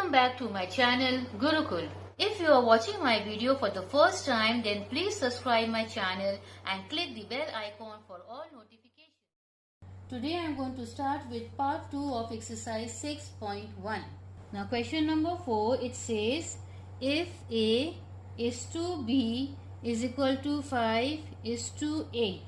Welcome back to my channel Gurukul. If you are watching my video for the first time, then please subscribe my channel and click the bell icon for all notifications. Today I am going to start with part 2 of exercise 6.1. Now question number 4, it says if A is to B is equal to 5 is to 8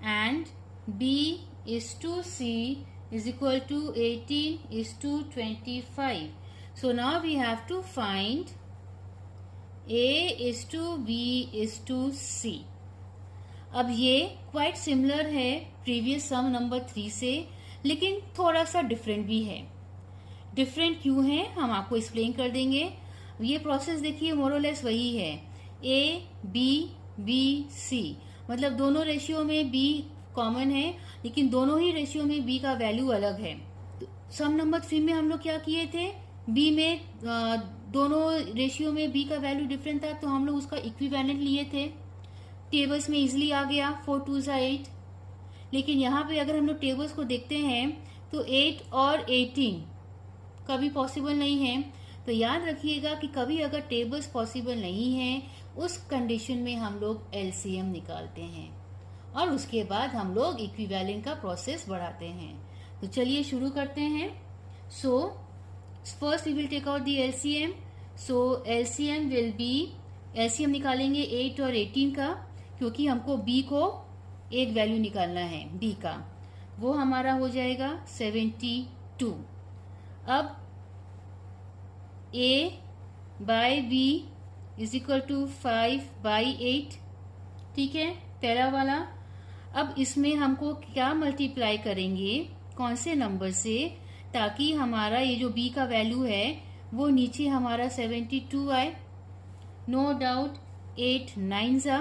and B is to C is equal to 18 is to 25. So now we have to find A is to B is to C. अब ये quite similar है previous सम number 3 से, लेकिन थोड़ा सा different भी है. Different क्यों है हम आपको एक्सप्लेन कर देंगे. ये प्रोसेस देखिए मोरलेस वही है. A B B C मतलब दोनों रेशियो में B कॉमन है, लेकिन दोनों ही रेशियो में B का वैल्यू अलग है. तो सम नंबर 3 में हम लोग क्या किए थे, B में दोनों रेशियो में B का वैल्यू डिफरेंट था, तो हम लोग उसका इक्विवेलेंट लिए थे. टेबल्स में इजिली आ गया, 4 2 8. लेकिन यहाँ पे अगर हम लोग टेबल्स को देखते हैं तो 8 और 18 कभी पॉसिबल नहीं है. तो याद रखिएगा कि कभी अगर टेबल्स पॉसिबल नहीं है, उस कंडीशन में हम लोग एलसीएम निकालते हैं और उसके बाद हम लोग इक्विवेलेंट का प्रोसेस बढ़ाते हैं. तो चलिए शुरू करते हैं. So first we will take out the LCM. So LCM will be, LCM निकालेंगे 8 और 18 का, क्योंकि हमको बी को एक वैल्यू निकालना है बी का. वो हमारा हो जाएगा 72. अब a by b is equal to 5 by 8. ठीक है, पहला वाला. अब इसमें हमको क्या मल्टीप्लाई करेंगे, कौन से नंबर से, ताकि हमारा ये जो b का वैल्यू है वो नीचे हमारा 72 आए. नो डाउट 8 9 जा,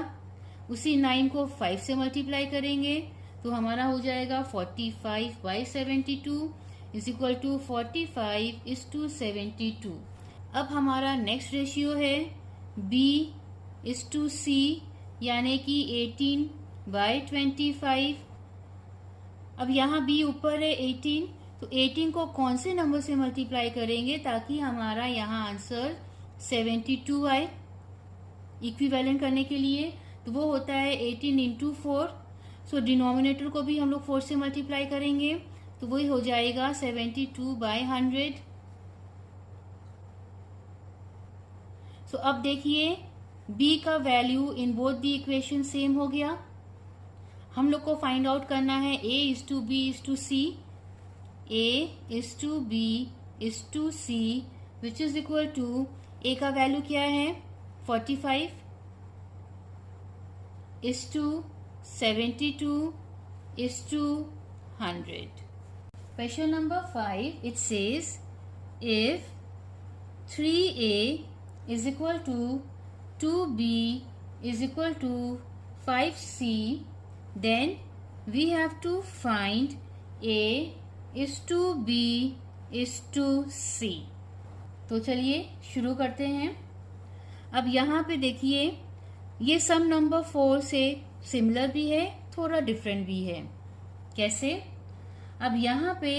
उसी 9 को 5 से मल्टीप्लाई करेंगे तो हमारा हो जाएगा 45 by 72 is equal to 45 is to 72. अब हमारा नेक्स्ट रेशियो है b इज टू c, यानी कि 18 बाई 25. अब यहाँ b ऊपर है 18, तो 18 को कौन से नंबर से मल्टीप्लाई करेंगे ताकि हमारा यहाँ आंसर 72 आए इक्विवेलेंट करने के लिए. तो वो होता है 18 इंटू 4. सो डिनोमिनेटर को भी हम लोग 4 से मल्टीप्लाई करेंगे तो वही हो जाएगा 72 बाई 100. सो अब देखिए b का value in both the equation same हो गया. हम लोग को फाइंड आउट करना है a is to b is to c. a is to b is to c which is equal to, a का वैल्यू क्या है 45 is to 72 is to 100. Question number 5, it says if 3a is equal to 2b is equal to 5c, then we have to find a is to b is to c. तो चलिए शुरू करते हैं. अब यहाँ पे देखिए ये सम नंबर 4 से सिमिलर भी है, थोड़ा डिफरेंट भी है. कैसे, अब यहाँ पे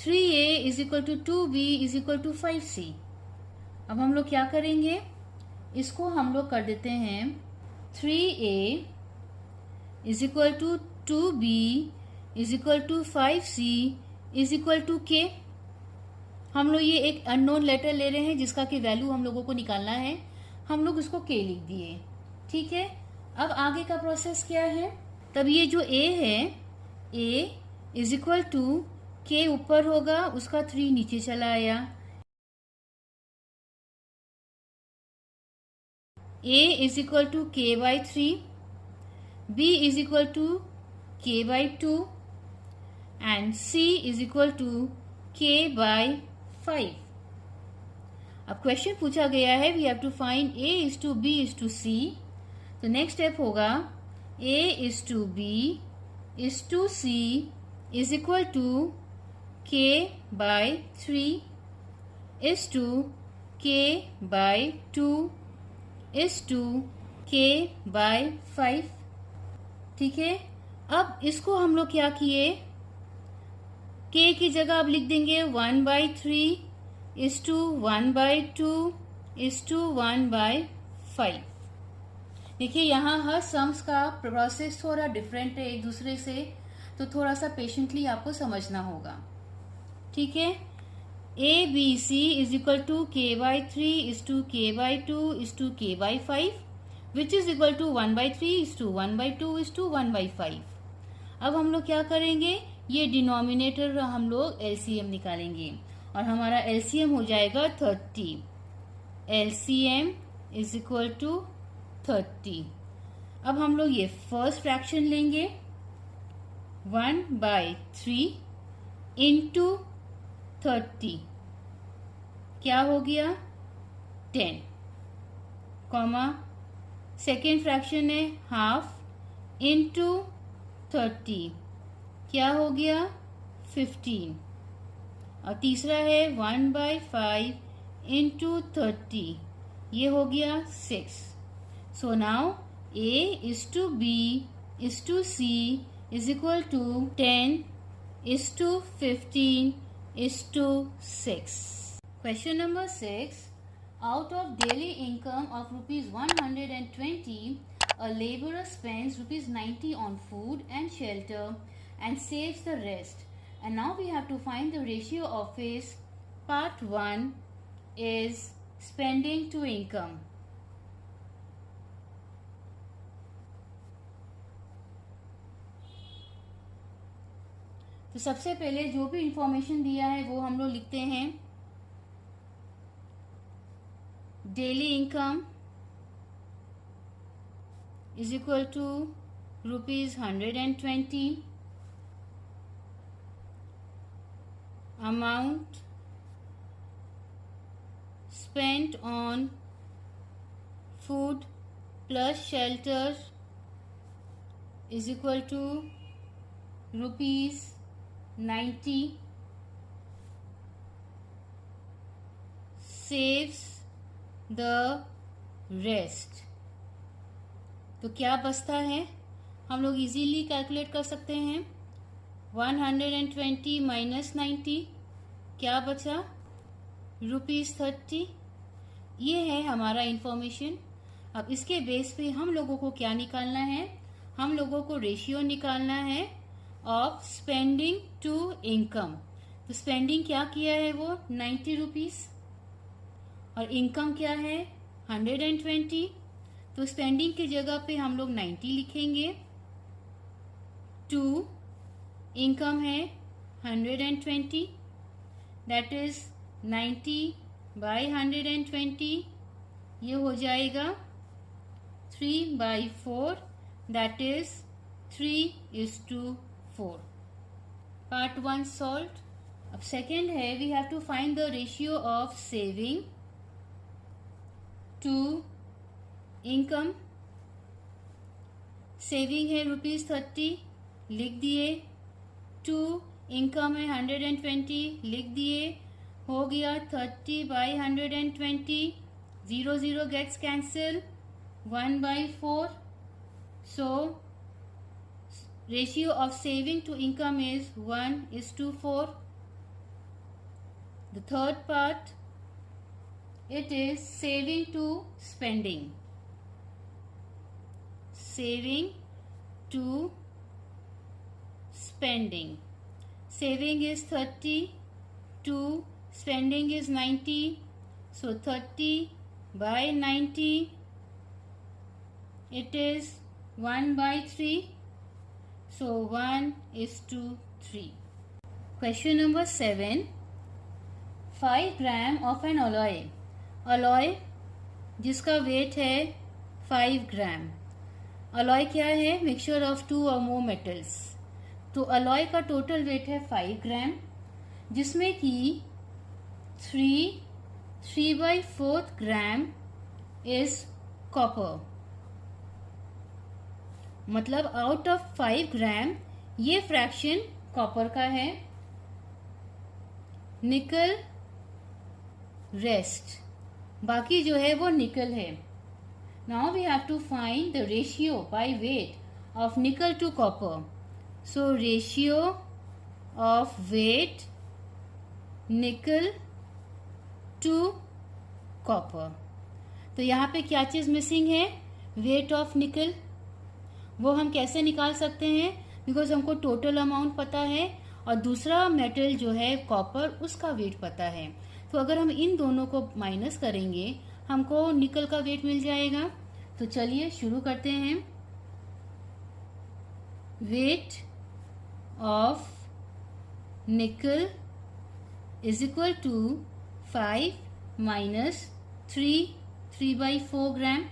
3a is equal to 2b is equal to 5c. अब हम लोग क्या करेंगे, इसको हम लोग कर देते हैं 3a is equal to 2b is equal to 5c is equal to k. हम लोग ये एक अननोन लेटर ले रहे हैं जिसका कि वैल्यू हम लोगों को निकालना है. हम लोग इसको k लिख दिए. ठीक है, अब आगे का प्रोसेस क्या है. तब ये जो a है, a is equal to k ऊपर होगा, उसका 3 नीचे चला आया. a is equal to k by 3, b is equal to k by 2 and c is equal to k by 5. अब क्वेश्चन पूछा गया है we have to find a is to b is to c. तो next step होगा a is to b is to c is equal to k by 3 is to k by 2 is to k by 5. ठीक है, अब इसको हम लोग क्या किए, k की जगह अब लिख देंगे 1/3 इज टू 1/2 इज टू 1/5। देखिए यहाँ हर सम्स का प्रोसेस थोड़ा डिफरेंट है एक दूसरे से, तो थोड़ा सा पेशेंटली आपको समझना होगा, ठीक है। ABC is equal to K/3 is to K/2 is to K/5 which is equal to 1/3 is to 1/2 is to 1/5। अब हम लोग क्या करेंगे, ये डिनोमिनेटर हम लोग LCM निकालेंगे और हमारा LCM हो जाएगा 30। LCM is equal to 30। अब हम लोग ये फर्स्ट फ्रैक्शन लेंगे 1/3 इंटू 30, क्या हो गया 10, कॉमा सेकेंड फ्रैक्शन है हाफ इंटू 30, क्या हो गया 15, और तीसरा है 1/5 इंटू 30, ये हो गया 6। So now A is to B is to C is equal to 10 is to 15 is to 6. Question number 6. Out of daily income of rupees 120, a laborer spends rupees 90 on food and shelter and saves the rest. And now we have to find the ratio of his part 1 is spending to income. तो सबसे पहले जो भी information दिया है वो हम लोग लिखते हैं। Daily income is equal to ₹120। Amount spent on food plus shelter is equal to ₹90। saves the rest। तो क्या बचता है, हम लोग इजीली कैलकुलेट कर सकते हैं। 120 माइनस 90, क्या बचा ₹30। ये है हमारा इंफॉर्मेशन। अब इसके बेस पे हम लोगों को क्या निकालना है, हम लोगों को रेशियो निकालना है ऑफ स्पेंडिंग टू इनकम। तो स्पेंडिंग क्या किया है वो 90 रुपीज और इनकम क्या है 120। तो स्पेंडिंग की जगह पे हम लोग 90 लिखेंगे, टू इनकम है 120, दैट इज 90/120, ये हो जाएगा 3/4, दैट इज 3:4। Part 1 solve. अब सेकेंड है, we have to find the ratio of saving to income. Saving है ₹30, लिख दिए, टू इनकम है 120, लिख दिए, हो गया 30/120, 0 gets cancel, 1/4। So ratio of saving to income is 1:4. The third part, it is saving to spending. Saving to spending. Saving is 30, to spending is 90. So 30/90, it is 1/3. So 1:3. Question number 7. 5 gram of an alloy. Alloy जिसका wait है 5 ग्राम। alloy क्या है, mixture of 2 or more metals। तो alloy का total weight है 5 ग्राम, जिसमें कि 3/4 gram is copper. मतलब आउट ऑफ 5 ग्राम ये फ्रैक्शन कॉपर का है। निकल रेस्ट, बाकी जो है वो निकल है। Now we have to find the ratio by weight of nickel to copper. So ratio of weight nickel to copper. तो यहाँ पे क्या चीज मिसिंग है? वेट ऑफ निकल। वो हम कैसे निकाल सकते हैं? बिकॉज हमको टोटल अमाउंट पता है और दूसरा मेटल जो है कॉपर, उसका वेट पता है। तो अगर हम इन दोनों को माइनस करेंगे हमको निकल का वेट मिल जाएगा। तो चलिए शुरू करते हैं। Weight of nickel is equal to 5 minus 3/4 gram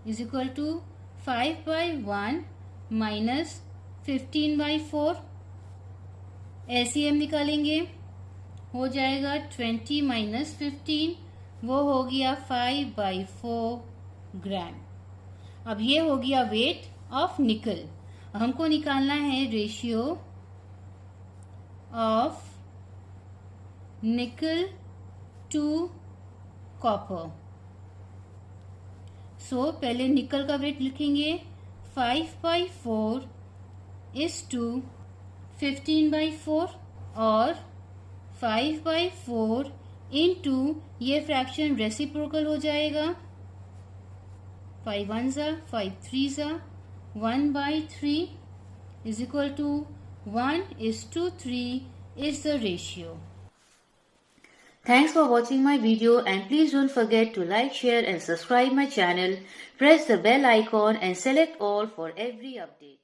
is equal to 5/1 minus 15/4। LCM निकालेंगे, हो जाएगा 20 माइनस 15, वो हो गया 5/4 ग्राम। अब ये हो गया वेट ऑफ निकल। हमको निकालना है ratio of nickel to copper. So पहले निकल का वेट लिखेंगे, 5/4 इज टू 15/4 और 5/4 इंटू ये फ्रैक्शन रेसिप्रोकल हो जाएगा। 5 1 5 3 1/3 is equal to 1:3 is the ratio. Thanks for watching my video and please don't forget to like, share and subscribe my channel. Press the bell icon and select all for every update.